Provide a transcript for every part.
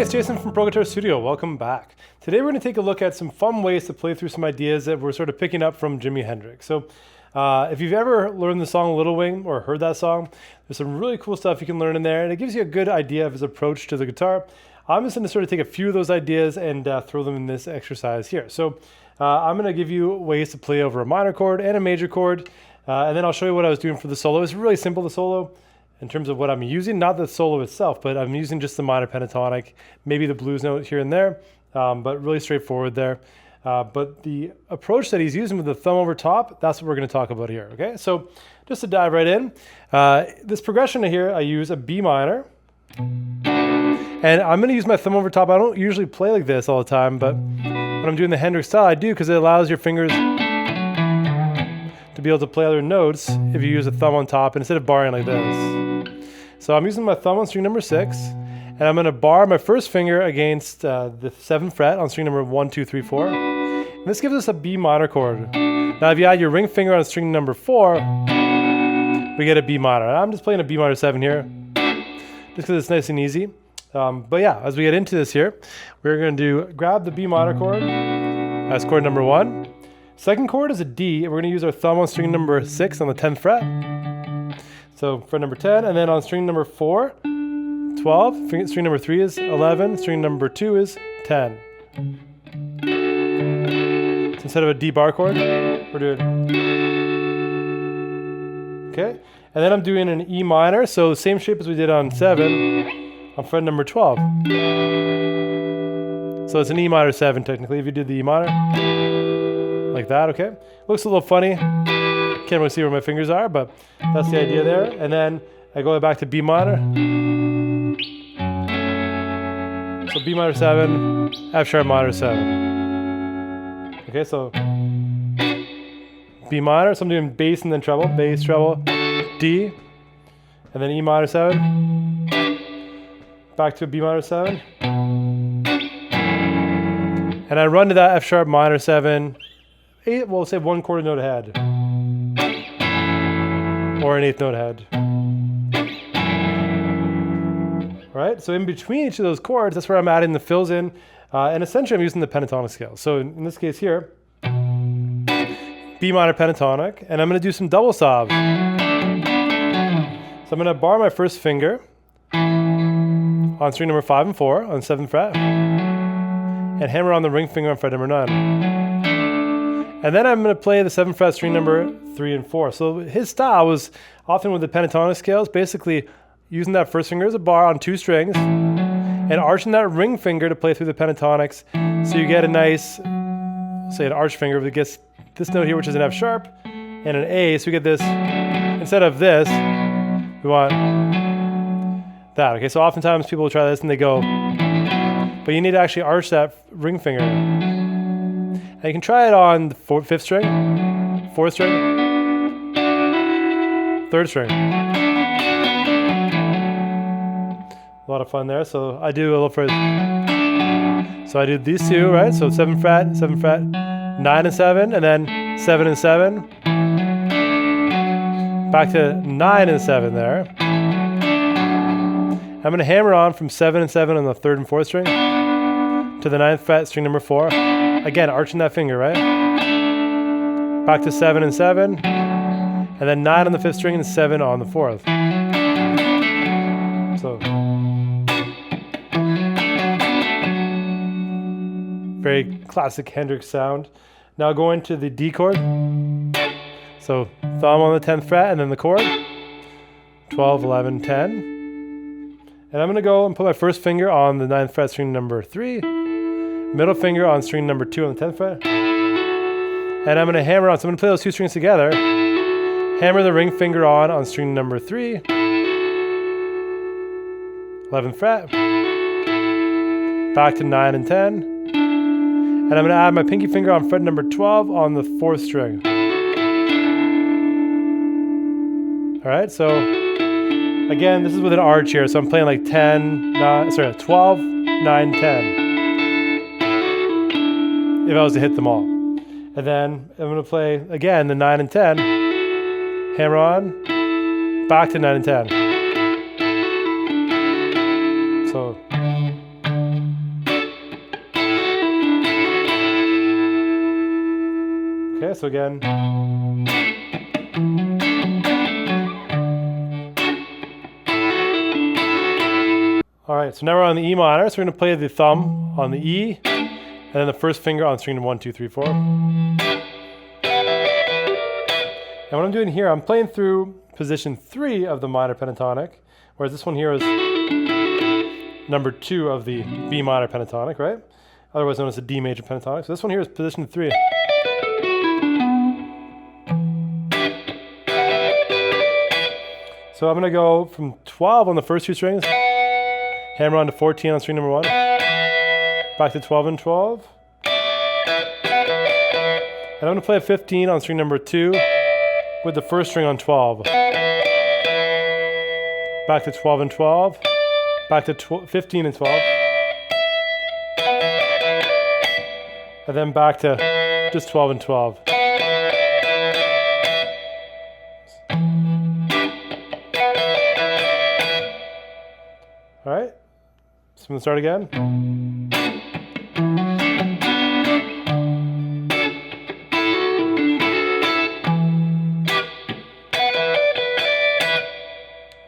it's Jason from Pro Guitar Studio. Welcome back. Today we're going to take a look at some fun ways to play through some ideas that we're sort of picking up from Jimi Hendrix. So if you've ever learned the song Little Wing or heard that song, there's some really cool stuff you can learn in there, and it gives you a good idea of his approach to the guitar. I'm just going to sort of take a few of those ideas and throw them in this exercise here. So I'm going to give you ways to play over a minor chord and a major chord, and then I'll show you what I was doing for the solo. It's really simple, the solo, in terms of what I'm using, not the solo itself, but I'm using just the minor pentatonic, maybe the blues note here and there, but really straightforward there. But the approach that he's using with the thumb over top, that's what we're going to talk about here, okay? So just to dive right in, this progression here, I use a B minor, and I'm going to use my thumb over top. I don't usually play like this all the time, but when I'm doing the Hendrix style, I do, because it allows your fingers to be able to play other notes if you use a thumb on top instead of barring like this. So I'm using my thumb on string number 6, and I'm going to bar my first finger against the 7th fret on string number 1, 2, 3, 4. And this gives us a B minor chord. Now if you add your ring finger on string number 4, we get a B minor. I'm just playing a B minor 7 here, just because it's nice and easy. But yeah, as we get into this here, we're going to grab the B minor chord as chord number 1. Second chord is a D, and we're going to use our thumb on string number 6 on the 10th fret. So fret number 10, and then on string number 4, 12, string number 3 is 11, string number 2 is 10. So instead of a D bar chord, we're doing, okay? And then I'm doing an E minor, so the same shape as we did on 7, on fret number 12. So it's an E minor 7 technically, if you did the E minor, like that, okay? Looks a little funny. Can't really see where my fingers are, but that's the idea there. And then I go back to B minor. So B minor 7, F sharp minor 7. Okay, so B minor, so I'm doing bass and then treble, bass, treble, D, and then E minor 7, back to a B minor 7. And I run to that F sharp minor 7, we'll say 1/4 note ahead, or an 1/8 note ahead. All right, so in between each of those chords, that's where I'm adding the fills in, and essentially I'm using the pentatonic scale. So in this case here, B minor pentatonic, and I'm going to do some double sobs. So I'm going to bar my first finger on string number 5 and 4 on 7th fret, and hammer on the ring finger on fret number 9. And then I'm going to play the 7th fret string number 3 and 4. So his style was often with the pentatonic scales, basically using that first finger as a bar on 2 strings and arching that ring finger to play through the pentatonics. So you get a nice, say an arch finger that gets this note here, which is an F sharp, and an A. So we get this, instead of this, we want that. Okay, so oftentimes people will try this and they go, but you need to actually arch that ring finger. And you can try it on the 5th string, 4th string, 3rd string. A lot of fun there. So I do a little further. So I do these two, right? So 7th fret, 9 and 7, and then 7 and 7. Back to 9 and 7 there. I'm going to hammer on from 7 and 7 on the 3rd and 4th string to the 9th fret, string number 4. Again, arching that finger, right? Back to 7 and 7, and then 9 on the 5th string and 7 on the 4th. So, very classic Hendrix sound. Now go into the D chord. So thumb on the 10th fret and then the chord. 12, 11, 10. And I'm going to go and put my first finger on the 9th fret, string number 3. Middle finger on string number 2 on the 10th fret. And I'm going to hammer on, so I'm going to play those 2 strings together. Hammer the ring finger on string number 3. 11th fret. Back to 9 and 10. And I'm going to add my pinky finger on fret number 12 on the 4th string. All right, so again, this is with an arch here, so I'm playing like 12, 9, 10. If I was to hit them all. And then I'm going to play, again, the 9 and 10. Hammer on, back to 9 and 10. So So again. All right, so now we're on the E minor, so we're going to play the thumb on the E, and then the first finger on string 1, 2, 3, 4. And what I'm doing here, I'm playing through position 3 of the minor pentatonic, whereas this one here is number 2 of the B minor pentatonic, right? Otherwise known as the D major pentatonic. So this one here is position 3. So I'm going to go from 12 on the first 2 strings, hammer on to 14 on string number 1, back to 12 and 12, and I'm going to play a 15 on string number 2 with the first string on 12, back to 12 and 12, back to 15 and 12, and then back to just 12 and 12. All right, so I'm going to start again.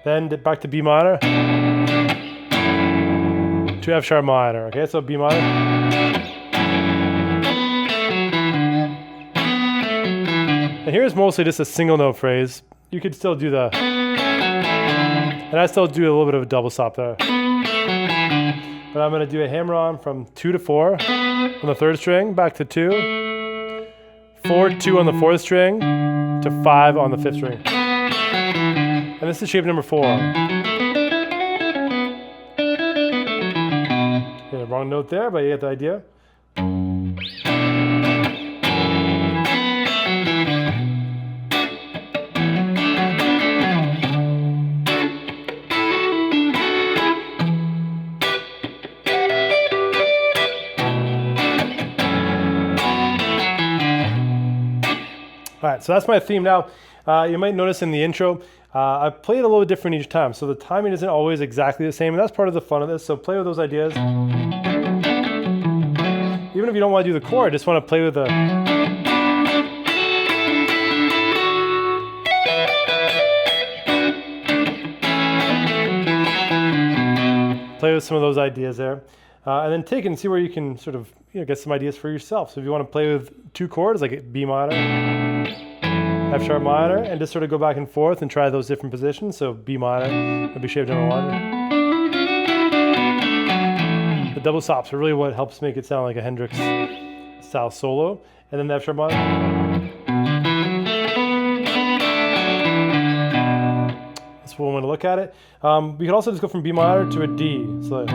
Then back to B minor, to F sharp minor, okay, so B minor. And here's mostly just a single note phrase. You could still do the, and I still do a little bit of a double stop there. But I'm going to do a hammer on from 2 to 4 on the third string, back to 2, 4, 2 on the fourth string, to 5 on the fifth string. And this is shape number 4. Yeah, wrong note there, but you get the idea. All right, so that's my theme. Now, you might notice in the intro, I play it a little bit different each time. So the timing isn't always exactly the same, and that's part of the fun of this. So play with those ideas. Even if you don't want to do the chord, just want to play with the... Play with some of those ideas there. And then take it and see where you can sort of get some ideas for yourself. So if you want to play with 2 chords, like B minor, F sharp minor, and just sort of go back and forth and try those different positions. So B minor would be shape number 1. The double stops are really what helps make it sound like a Hendrix style solo. And then the F sharp minor. That's one way to look at it. We could also just go from B minor to a D. So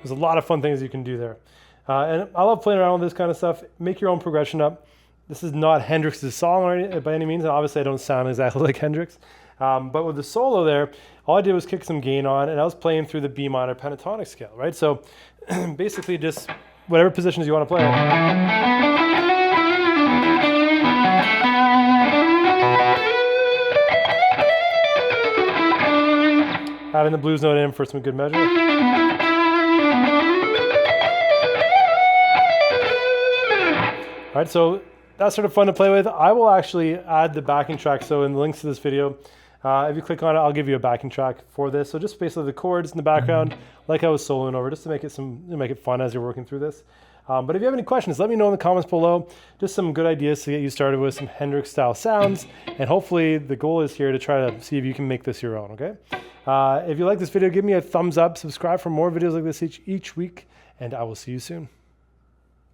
there's a lot of fun things you can do there. And I love playing around with this kind of stuff. Make your own progression up. This is not Hendrix's song by any means, and obviously I don't sound exactly like Hendrix. But with the solo there, all I did was kick some gain on, and I was playing through the B minor pentatonic scale, right? So basically just whatever positions you want to play. Adding the blues note in for some good measure. All right, so that's sort of fun to play with. I will actually add the backing track. So in the links to this video, if you click on it, I'll give you a backing track for this. So just basically the chords in the background, like I was soloing over, just to make it fun as you're working through this. But if you have any questions, let me know in the comments below. Just some good ideas to get you started with some Hendrix style sounds. And hopefully the goal is here to try to see if you can make this your own, okay? If you like this video, give me a thumbs up, subscribe for more videos like this each week, and I will see you soon.